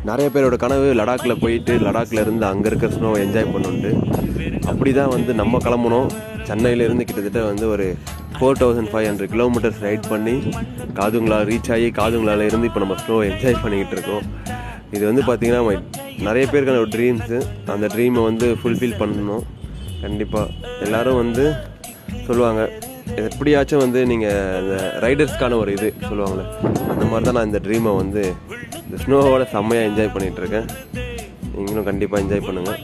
நிறைய பேரோட கனவு லடாக்கில் போயிட்டு லடாக்கில் இருந்து அங்கே இருக்கிற ஸ்னோவை என்ஜாய் பண்ணுண்டு. அப்படி தான் வந்து நம்ம கிளம்புனோம். சென்னையிலேருந்து கிட்டத்தட்ட வந்து ஒரு 4500 கிலோமீட்டர்ஸ் ரைட் பண்ணி காதுங்களா ரீச் ஆகி காதுங்களால இருந்து இப்போ நம்ம ஸ்னோவை என்ஜாய் பண்ணிக்கிட்டு இருக்கோம். இது வந்து பார்த்திங்கன்னா நிறைய பேருக்கான ஒரு ட்ரீம்ஸு. அந்த ட்ரீமை வந்து ஃபுல்ஃபில் பண்ணணும். கண்டிப்பாக எல்லோரும் வந்து சொல்லுவாங்க, எப்படியாச்சும் வந்து நீங்கள் இந்த ரைடர்ஸ்க்கான ஒரு இது சொல்லுவாங்களே, அந்த மாதிரி தான் நான் இந்த ட்ரீமை வந்து இந்த ஸ்னோவோட செம்மையாக என்ஜாய் பண்ணிகிட்ருக்கேன். நீங்களும் கண்டிப்பாக என்ஜாய் பண்ணுங்கள்.